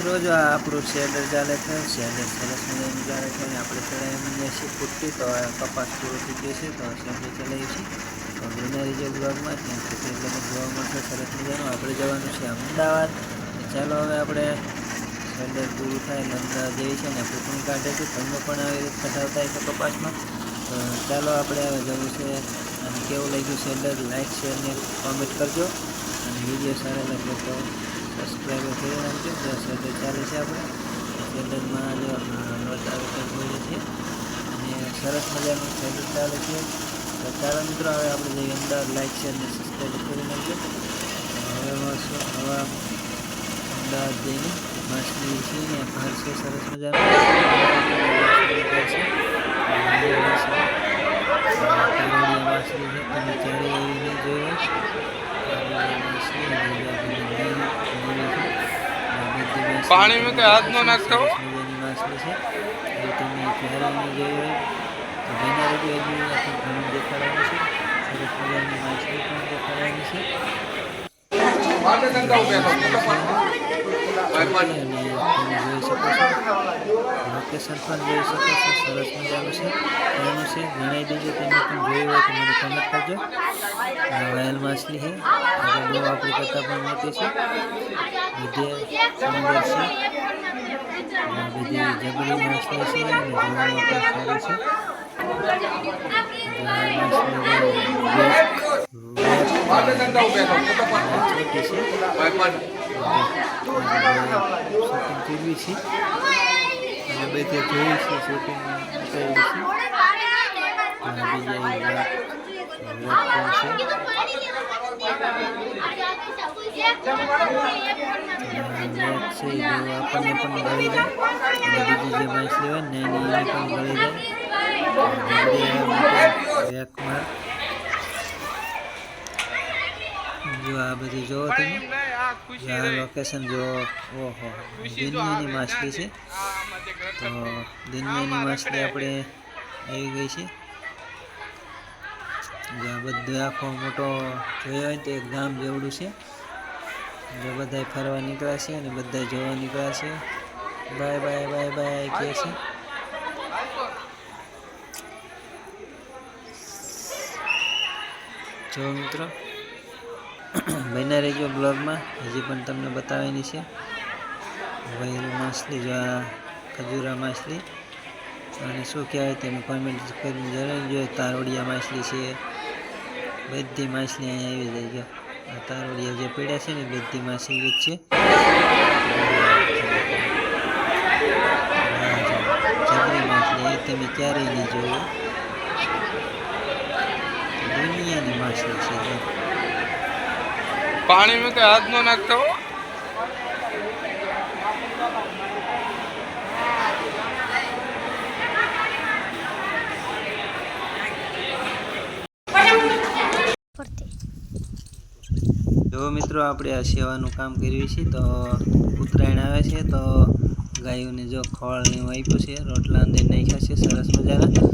મિત્રો જો આ આપણું શેડર ચાલે છે, શેડર સરસ મજાનું ચાલે છે અને આપણે ચડાવીને છીએ ફૂટતી તો કપાસ પૂરો થઈ ગયો છે તો શેડર ચલાવીએ છીએ તો ગ્રીનરી જે બ્લોગમાં ત્યાં સુધી એટલે જોવા મળશે સરસ મજાનું. આપણે જવાનું છે અમદાવાદ. ચાલો હવે આપણે શેડર પૂરું થાય એટલે અમદાવાદ જઈએ છીએ અને ફૂટણી કાઢે છે. તમને પણ આવી રીતે કઢાવતા છે કપાસમાં તો ચાલો આપણે હવે જવું છે. અને કેવું લાગ્યું શેડર લાઈક શેર ને કોમેન્ટ કરજો અને વિડીયો સારા લાગે તો સબસ્ક્રાઈબ કરી નાખજો. શેડર ચાલે છે આપણે શેડરમાં જો લોટ આવે જોઈએ છે અને સરસ મજાનું શેડર ચાલે છે. તો ચાલો મિત્રો હવે આપણે જઈએ અમદાવાદ. લાઈક શેર ને સબસ્ક્રાઈબ કરી નાખજો. હવે મળશું હવા અમદાવાદ જઈને માછલી છે ને ઘર છે સરસ મજાનું માછલી છે. તમે ક્યારે એવી નહીં જોઈ पानी में तो हाथ न नाखता हो। મજાની માછલી છે એ તમે ક્યારે નહીં જોઈ હોય તો જેના રીતે હજુ આપણે ઘણું દેખાડવાનું છે. સરસ મજાની માછલી પણ દેખાડવાની છે. લોકેશન પણ જોઈ શકો છો. સરસ મજાનું છે એનું છે જણાવી દેજો. તમે પણ જોયું હોય તો મને કમેન્ટ કરજો. વાયલ માછલી છે આગળ બહુ આપણી કરતાં પણ મોટી છે. બધે સુંદર છે. બધી જબરી માછલી છે અને જોવામાં પણ સારી છે. છોટી છે શૂટિંગ કરવી છે અને બધે જોઈ છે શૂટિંગ કરવી છે. બીજા આપણને પણ મળી જાય અને બીજી જે માછલી હોય ને એને પણ મળી જાય. જો આ બધી જોવો તમે આ લોકેશન જો ઓહો દિનની માછલી છે તો દિનની માછલી આપણે આવી ગઈ છે. જ્યાં બધું આખો મોટો જોયો હોય તો એક ગામ જેવડું છે. જો બધા ફરવા નીકળ્યા છે અને બધા જોવા નીકળ્યા છે. બાય બાય બાય બાય કહે છે. જો મિત્રો બન્યા રહેજો બ્લોગમાં. હજી પણ તમને બતાવવાની છે વહેલું માછલી. જો આ ખજૂરા માછલી અને શું કહેવાય તમે કોમેન્ટ કરીને જણાવજો. તારોડિયા માછલી છે. બધી માછલી અહીંયા આવી જાય. આ તારોડિયા જે પીડ્યા છે ને બધી માછલી જ છે. જબરી માછલી એ તમે ક્યારેય નહીં જોયું. દુનિયાની માછલી છે. पानी में तो हाथ न नाखता हो। જો મિત્રો આપણે આ સેવાનું કામ કર્યું છે તો ઉત્તરાયણ આવે છે તો ગાયોને જો ખોળ ને એવું આપ્યું છે. રોટલા અંદર નાખ્યા છે સરસ મજાના.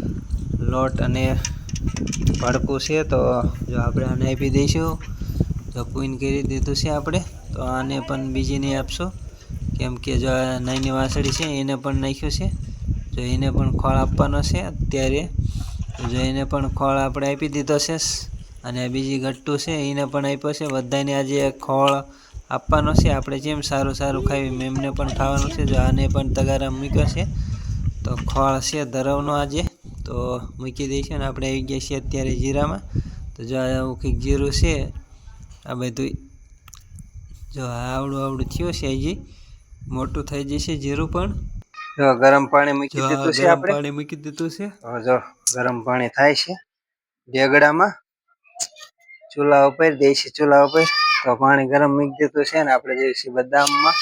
લોટ અને ભડકું છે તો જો આપણે આને આપી દઈશું. જો પૂન કરી દીધું છે આપણે તો આને પણ બીજીને આપશું. કેમ કે જો નાની વાસળી છે એને પણ નાખ્યું છે. જો એને પણ ખોળ આપવાનો છે અત્યારે. તો જો એને પણ ખોળ આપણે આપી દીધો છે અને બીજી ગટ્ટુ છે એને પણ આપ્યો છે. બધાને આજે ખોળ આપવાનો છે. આપણે જેમ સારું સારું ખાવી મેમને પણ ખાવાનું છે. જો આને પણ તગારા મૂક્યો છે તો ખોળ છે ધરવનો આજે તો મૂકી દઈશું. અને આપણે આવી ગયા છીએ અત્યારે જીરામાં. તો જો આવું કંઈક જીરું છે. આ બધું જો આવડું આવડું થયું છે. હજી મોટું થઈ જશે જીરું પણ. જો ગરમ પાણી મૂકી દીધું છે. આપણે પાણી મૂકી દીધું છે. જો ગરમ પાણી થાય છે ઢેગડામાં ચૂલા ઉપર, દેશી ચૂલા ઉપર. તો પાણી ગરમ મૂકી દીધું છે ને આપણે જઈશું બદામમાં.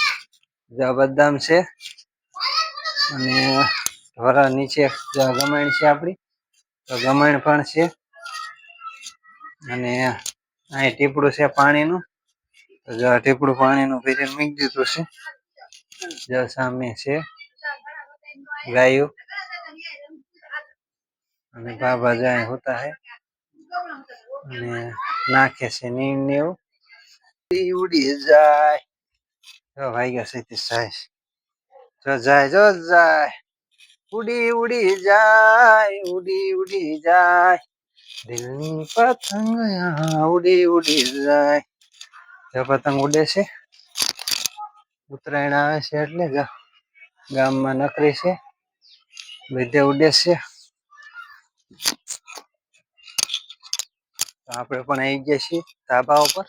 જો બદામ છે અને ઢોરા નીચે જો ગમાણ છે આપણી તો ગમાણ પણ છે. અને અહીં ટીપડું છે પાણીનું. તો જો ટીપડું પાણીનું ભરીને મૂકી દીધું છે. જો સામે છે ગાયું અને બાબા જાય હોતા હે અને નાખે છે નીણ ને એવું ઉડી જાય. વાગ્યા છે જાય જો જાય જો જાય ઉડી ઉડી જાય ઉડી ઉડી જાય દિલની પતંગ ઉડી ઉડી જાય જો પતંગ ઉડે છે ઉત્તરાયણ આવે છે એટલે ગામમાં નકરી છે બધે ઉડે છે આપણે પણ આવી ગયા છીએ ધાબા ઉપર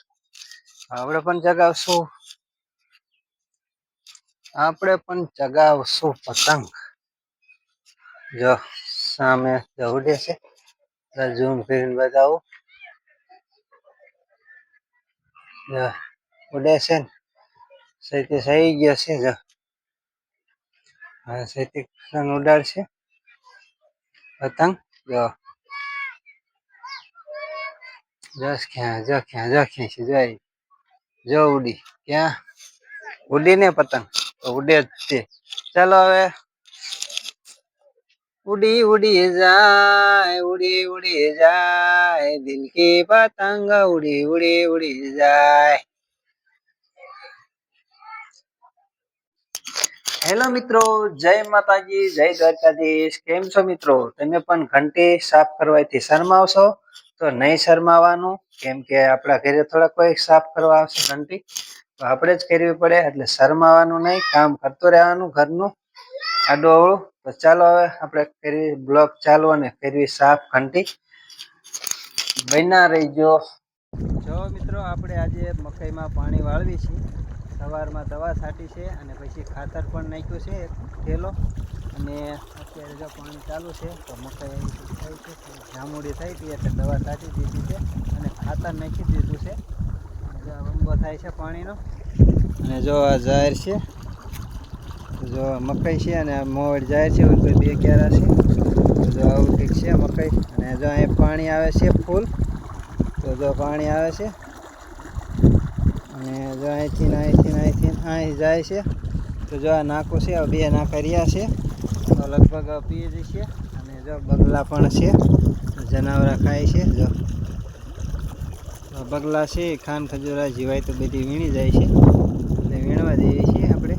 આપણે પણ ચગાવશું પતંગ જો સામે ઉડે છે ઝૂમ કરીને બતાવું ઉડે છે ને સૈતી થઈ ગયો છે જો હવે સૈતી ઉડાડશે પતંગ જો ક્યાં છે જાય જો ઉડી ક્યાં ઉડી ને પતંગ તો ઉડે જ તે ચાલો હવે ઉડી ઉડી જાય દિલ કી પતંગ ઉડી ઉડી જાય હેલો મિત્રો જય માતાજી જય દ્વારકાધીશ કેમ છો મિત્રો તમે પણ ઘંટી સાફ કરવાથી શરમાવશો તો નહીં શરમાવાનું કેમ કે આપણા ઘરે થોડા કોઈ સાફ કરવા આવશે ઘંટી તો આપણે જ કરવી પડે એટલે શરમાવાનું નહીં કામ કરતું રહેવાનું ઘરનું આડું અવળું તો ચાલો હવે આપણે કરવી બ્લોક ચાલુ અને કરવી સાફ ઘંટી બન્યા રહીજો જો મિત્રો આપણે આજે મકાઈમાં પાણી વાળવી છીએ સવારમાં દવા છાંટી છે અને પછી ખાતર પણ નાખ્યું છે થેલો અને અત્યારે જો પાણી ચાલુ છે તો મકાઈ થાય છે જામુડી થઈ હતી એટલે દવા છાંટી દીધી છે અને ખાતર નાખી દીધું છે જો અંબો થાય છે પાણીનો અને જો આ જાહેર છે જો મકાઈ છે અને મોવડ જાહેર છે કોઈ બે ક્યારા છે જો આવું કંઈક છે મકાઈ અને જો અહીં પાણી આવે છે ફૂલ તો જો પાણી આવે છે અને જો અહીંથી અહીં જાય છે તો જો આ નાકું છે બે નાકા રહ્યા છે તો લગભગ પી જશે અને જો બગલા પણ છે જનાવરા ખાય છે જો બગલા છે ખાન ખજૂરા જીવાય તો બધી વીણી જાય છે એટલે વીણવા જઈએ છીએ આપણે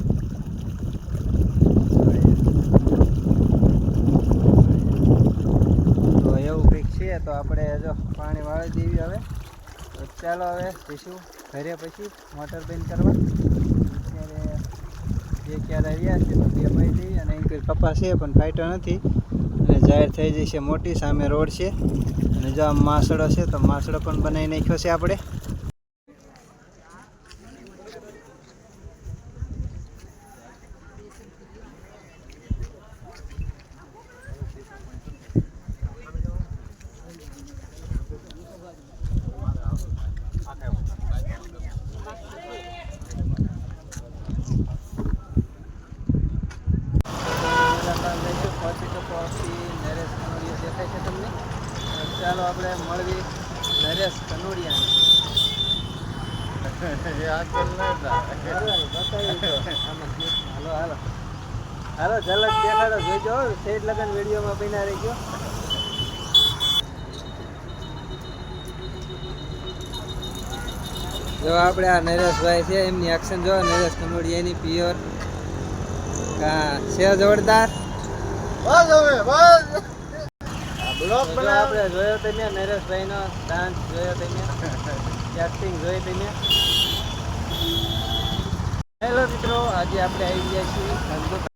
તો એવું કંઈક છે તો આપણે જો પાણી વાળી દેવી હવે તો ચાલો હવે જઈશું ઘરે પછી મોટર બંધ કરવા અત્યારે બે ક્યારે રહ્યા છે તો બે પાઈ દઈએ અને અહીં કોઈ કપાસ છે પણ ફાટ્યો નથી અને જાહેર થઈ જશે મોટી સામે રોડ છે અને જો આમ માસડો છે તો માસડો પણ બનાવી નાખ્યો છે આપણે નરેશ કનોડિયા દેખાય છે તમને ચાલો આપણે મળવી નરેશ કનોડિયા હાલો ઝલક દેખાડો જોઈજો સેટ લગન વિડીયોમાં બન્યા રહી ગયો જો આપણે આ નરેશભાઈ છે એમની એક્શન જો નરેશ કનોડિયાની પિયોર છે જોરદાર આપણે જોયો તમે નરેશભાઈનો ડાન્સ જોયો તમે એક્ટિંગ જોઈ તમે હેલો મિત્રો આજે આપણે આવી ગયા છીએ ધંધો